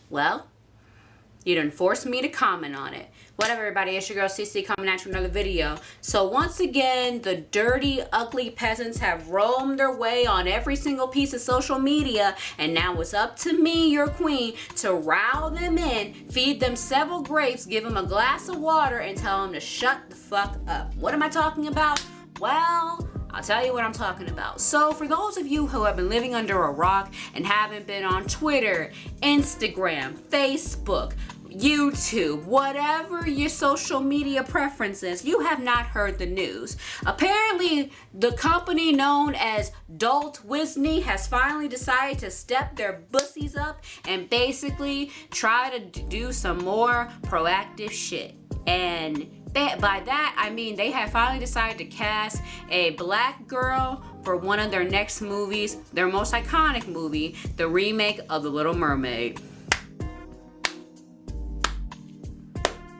Well, you done forced me to comment on it. Whatever, everybody, it's your girl CC coming at you with another video. So once again, the dirty, ugly peasants have roamed their way on every single piece of social media, and now it's up to me, your queen, to rile them in, feed them several grapes, give them a glass of water, and tell them to shut the fuck up. What am I talking about? Well, I'll tell you what I'm talking about. So for those of you who have been living under a rock and haven't been on Twitter, Instagram, Facebook, YouTube, whatever your social media preferences, you have not heard the news. Apparently, the company known as Dalt Disney has finally decided to step their bussies up and basically try to do some more proactive shit. And by that, I mean they have finally decided to cast a black girl for one of their next movies, their most iconic movie, the remake of The Little Mermaid.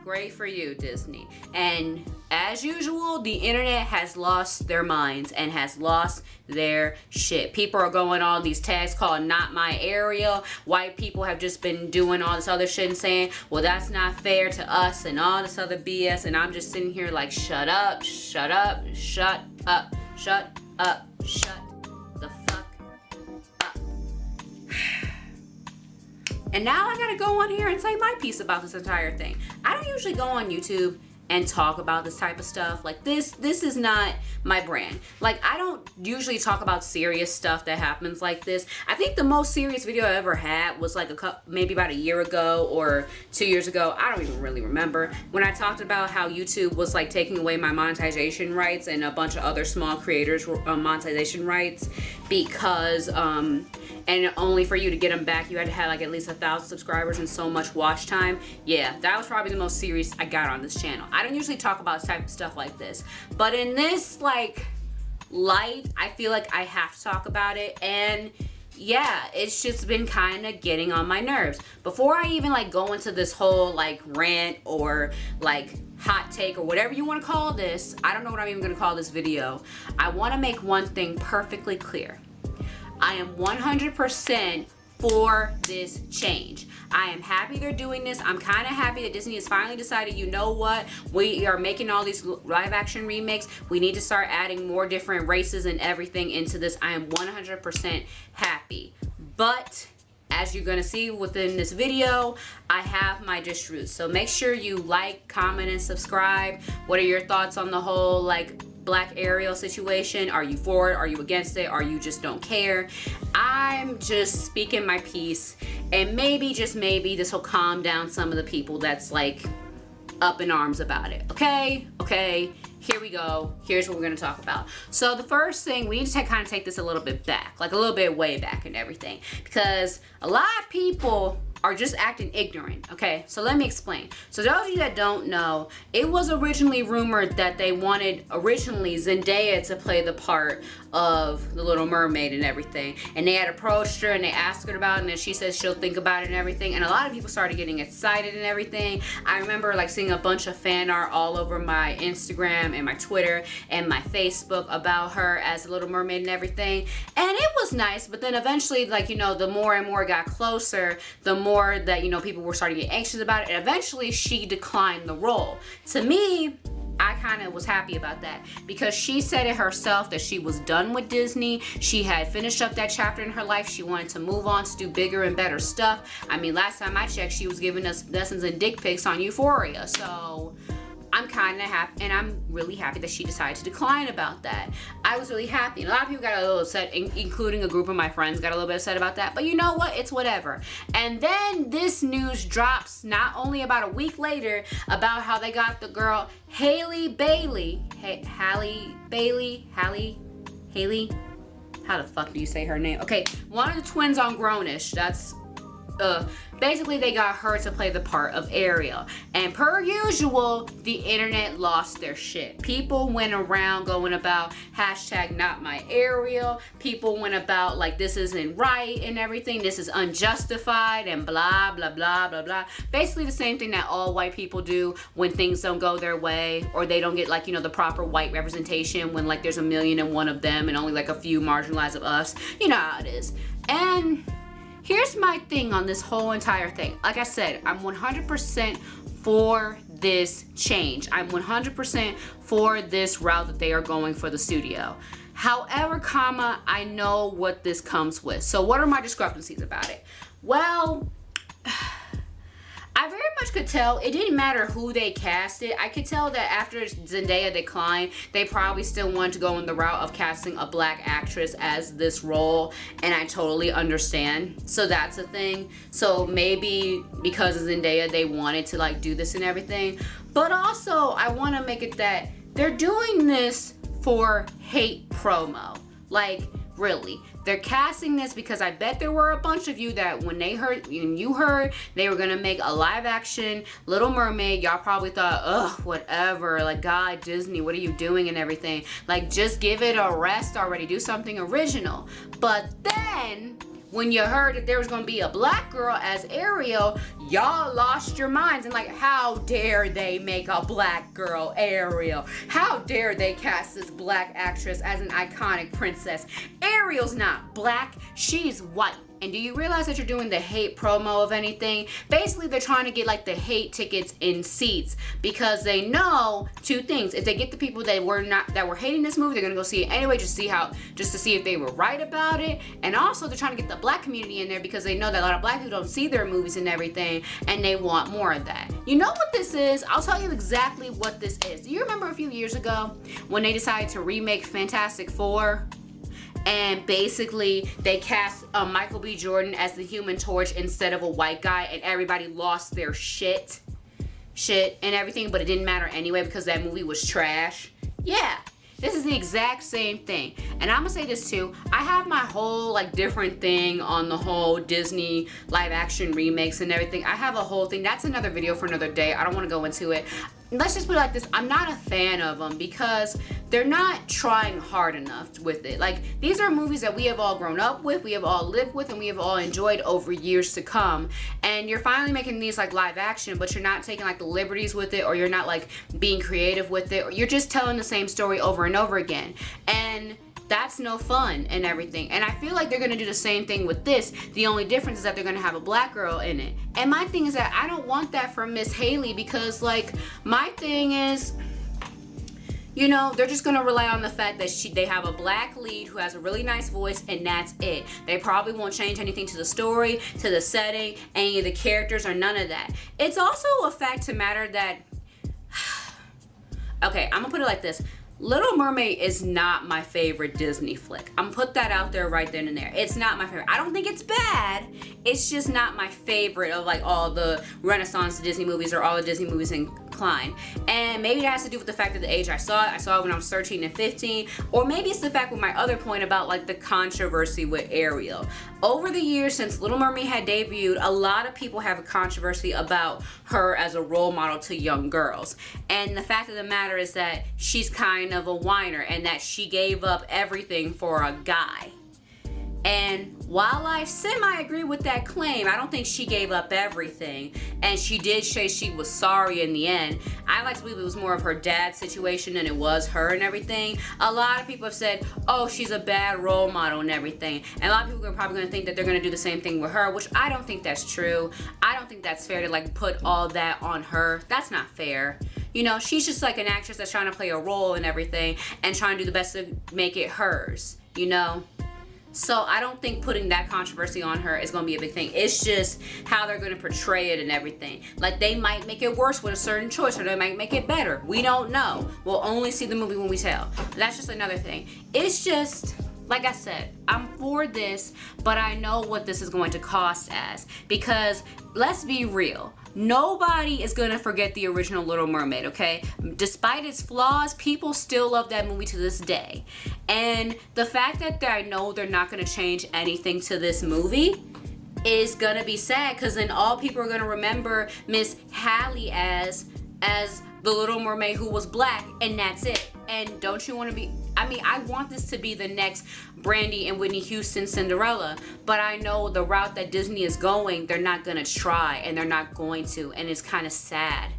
Great for you, Disney. And as usual, the internet has lost their minds and has lost their shit. People are going on these tags called Not My Area. White people have just been doing all this other shit and saying, well, that's not fair to us and all this other BS. And I'm just sitting here like, shut up, shut up, shut up, shut up, shut the fuck up. And now I gotta go on here and say my piece about this entire thing. I don't usually go on YouTube and talk about this type of stuff. Like this is not my brand. Like I don't usually talk about serious stuff that happens like this. I think the most serious video I ever had was like maybe about a year ago or 2 years ago. I don't even really remember. When I talked about how YouTube was like taking away my monetization rights and a bunch of other small creators were monetization rights because and only for you to get them back you had to have like at least 1,000 subscribers and so much watch time. Yeah, that was probably the most serious I got on this channel. I don't usually talk about type of stuff like this, but in this like light, I feel like I have to talk about it. And yeah, it's just been kind of getting on my nerves. Before I even like go into this whole like rant or like hot take or whatever you want to call this, I don't know what I'm even going to call this video. I want to make one thing perfectly clear. I am 100% for this change. I am happy they're doing this. I'm kind of happy that Disney has finally decided, you know what, we are making all these live action remakes. We need to start adding more different races and everything into this. I am 100% happy. But as you're gonna see within this video, I have my disputes. So make sure you like, comment, and subscribe. What are your thoughts on the whole like Black Ariel situation? Are you for it? Are you against it? Or you just don't care? I'm just speaking my piece, and maybe, just maybe, this will calm down some of the people that's like up in arms about it. Okay, here we go. Here's what we're gonna talk about. So the first thing, we need to kind of take this a little bit back, like a little bit way back and everything, because a lot of people are just acting ignorant. Okay, so let me explain. So those of you that don't know, it was originally rumored that they wanted originally Zendaya to play the part of the Little Mermaid and everything, and they had approached her and they asked her about it, and then she said she'll think about it and everything, and a lot of people started getting excited and everything. I remember like seeing a bunch of fan art all over my Instagram and my Twitter and my Facebook about her as the Little Mermaid and everything, and it was nice. But then eventually, like, you know, the more and more it got closer, the more that, you know, people were starting to get anxious about it, and eventually she declined the role. To me, I kind of was happy about that, because she said it herself that she was done with Disney. She had finished up that chapter in her life. She wanted to move on to do bigger and better stuff. I mean, last time I checked, she was giving us lessons in dick pics on Euphoria. So I'm kind of happy, and I'm really happy that she decided to decline about that. I was really happy, and a lot of people got a little upset, including a group of my friends got a little bit upset about that, but you know what, it's whatever. And then this news drops not only about a week later about how they got the girl Halle Bailey, how the fuck do you say her name? Okay, one of the twins on Grownish, that's basically they got her to play the part of Ariel, and per usual, the internet lost their shit. People went around going about hashtag not my Ariel. People went about like this isn't right and everything, this is unjustified and blah blah blah blah blah. Basically the same thing that all white people do when things don't go their way, or they don't get, like, you know, the proper white representation when like there's 1,000,001 of them and only like a few marginalized of us. You know how it is. And Here's my thing on this whole entire thing. Like I said, I'm 100% for this change. I'm 100% for this route that they are going for the studio. However, I know what this comes with. So what are my discrepancies about it? Well, I very much could tell it didn't matter who they casted. I could tell that after Zendaya declined, they probably still wanted to go in the route of casting a black actress as this role, and I totally understand. So that's a thing. So maybe because of Zendaya, they wanted to like do this and everything. But also, I want to make it that they're doing this for hate promo. Like, really. They're casting this because I bet there were a bunch of you that when you heard they were gonna make a live action Little Mermaid, y'all probably thought, ugh, whatever, like, God, Disney, what are you doing and everything? Like, just give it a rest already, do something original. But then, when you heard that there was gonna be a black girl as Ariel, y'all lost your minds and like, how dare they make a black girl Ariel? How dare they cast this black actress as an iconic princess? Ariel's not black, she's white. And do you realize that you're doing the hate promo of anything? Basically, they're trying to get like the hate tickets in seats because they know two things. If they get the people that were hating this movie, they're gonna go see it anyway, just to see if they were right about it. And also, they're trying to get the black community in there because they know that a lot of black people don't see their movies and everything, and they want more of that. You know what this is? I'll tell you exactly what this is. Do you remember a few years ago when they decided to remake Fantastic Four? And basically they cast Michael B. Jordan as the Human Torch instead of a white guy, and everybody lost their shit and everything, but it didn't matter anyway because that movie was trash. Yeah, this is the exact same thing. And I'm gonna say this too, I have my whole like different thing on the whole Disney live action remakes and everything. I have a whole thing. That's another video for another day. I don't want to go into it. Let's just put it like this. I'm not a fan of them because they're not trying hard enough with it. Like, these are movies that we have all grown up with, we have all lived with, and we have all enjoyed over years to come. And you're finally making these like live action, but you're not taking like the liberties with it, or you're not like being creative with it, or you're just telling the same story over and over again. And that's no fun and everything. And I feel like they're gonna do the same thing with this. The only difference is that they're gonna have a black girl in it. And my thing is that I don't want that for Miss Haley because like, my thing is, you know, they're just gonna rely on the fact that they have a black lead who has a really nice voice, and that's it. They probably won't change anything to the story, to the setting, any of the characters, or none of that. It's also a fact to matter that, okay, I'm gonna put it like this. Little Mermaid is not my favorite Disney flick. I'm gonna put that out there right then and there. It's not my favorite. I don't think it's bad. It's just not my favorite of like all the Renaissance Disney movies or all the Disney movies inclined. And maybe it has to do with the fact of the age I saw it. I saw it when I was 13 and 15. Or maybe it's the fact with my other point about like the controversy with Ariel. Over the years since Little Mermaid had debuted, a lot of people have a controversy about her as a role model to young girls. And the fact of the matter is that she's kind of a whiner and that she gave up everything for a guy. And while I semi-agree with that claim, I don't think she gave up everything. And she did say she was sorry in the end. I like to believe it was more of her dad's situation than it was her and everything. A lot of people have said, oh, she's a bad role model and everything. And a lot of people are probably going to think that they're going to do the same thing with her, which I don't think that's true. I don't think that's fair to like put all that on her. That's not fair. You know, she's just like an actress that's trying to play a role and everything and trying to do the best to make it hers, you know? So I don't think putting that controversy on her is going to be a big thing. It's just how they're going to portray it and everything. Like, they might make it worse with a certain choice, or they might make it better. We don't know. We'll only see the movie when we tell. That's just another thing. It's just, like I said, I'm for this, but I know what this is going to cost as. Because, let's be real, nobody is gonna forget the original Little Mermaid, okay? Despite its flaws, people still love that movie to this day. And the fact that I know they're not gonna change anything to this movie is gonna be sad, because then all people are gonna remember Miss Haley as the Little Mermaid who was black, and that's it. And don't you want to be, I mean, I want this to be the next Brandy and Whitney Houston Cinderella, but I know the route that Disney is going, they're not gonna try, and they're not going to, and it's kind of sad.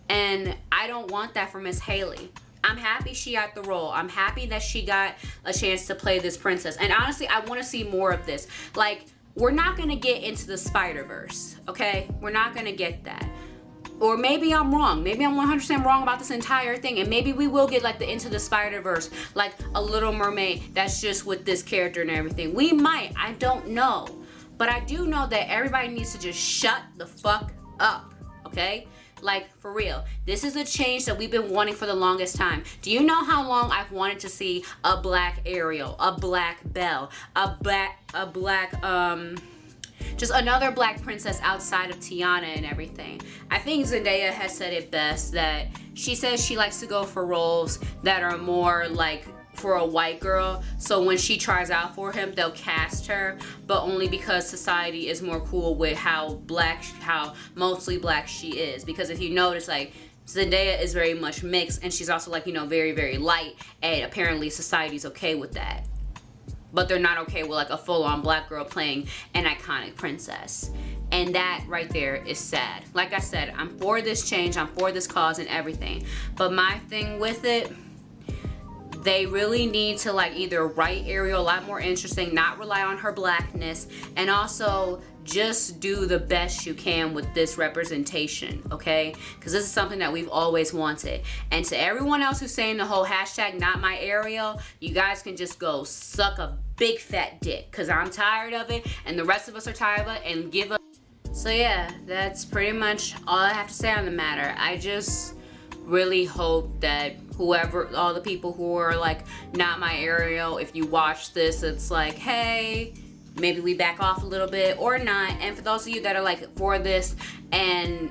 And I don't want that for Miss Haley. I'm happy she got the role. I'm happy that she got a chance to play this princess. And honestly, I want to see more of this. Like, we're not gonna get into the Spider-Verse, okay? We're not gonna get that. Or maybe I'm wrong. Maybe I'm 100% wrong about this entire thing. And maybe we will get like the Into the Spider-Verse, like a Little Mermaid that's just with this character and everything. We might, I don't know. But I do know that everybody needs to just shut the fuck up, okay? Like, for real. This is a change that we've been wanting for the longest time. Do you know how long I've wanted to see a black Ariel, a black Belle, just another black princess outside of Tiana and everything? I think Zendaya has said it best, that she says she likes to go for roles that are more like for a white girl, so when she tries out for him, they'll cast her, but only because society is more cool with how mostly black she is. Because if you notice, like, Zendaya is very much mixed, and she's also like, you know, very, very light, and apparently society's okay with that. But they're not okay with like a full-on black girl playing an iconic princess. And that right there is sad. Like I said, I'm for this change, I'm for this cause and everything. But my thing with it, they really need to like either write Ariel a lot more interesting, not rely on her blackness, and also just do the best you can with this representation, okay? Because this is something that we've always wanted. And to everyone else who's saying the whole hashtag not my Ariel, you guys can just go suck a big fat dick, because I'm tired of it and the rest of us are tired of it, and give up. So yeah, that's pretty much all I have to say on the matter. I just really hope that all the people who are like not my Ariel, if you watch this, it's like, hey, maybe we back off a little bit or not. And for those of you that are like for this, and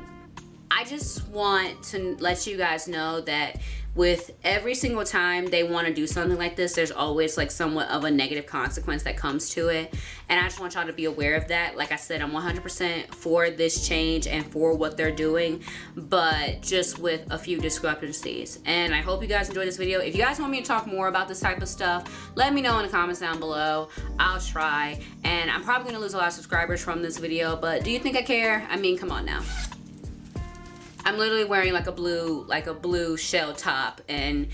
I just want to let you guys know that with every single time they want to do something like this, there's always like somewhat of a negative consequence that comes to it. And I just want y'all to be aware of that. Like I said, I'm 100% for this change and for what they're doing, but just with a few discrepancies. And I hope you guys enjoyed this video. If you guys want me to talk more about this type of stuff, let me know in the comments down below. I'll try. And I'm probably gonna lose a lot of subscribers from this video, but do you think I care? I mean, come on now. I'm literally wearing like a blue shell top and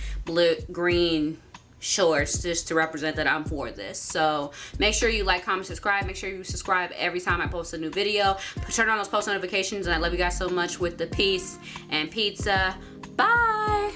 green shorts just to represent that I'm for this. So make sure you like, comment, subscribe. Make sure you subscribe every time I post a new video. Turn on those post notifications, and I love you guys so much with the peace and pizza. Bye.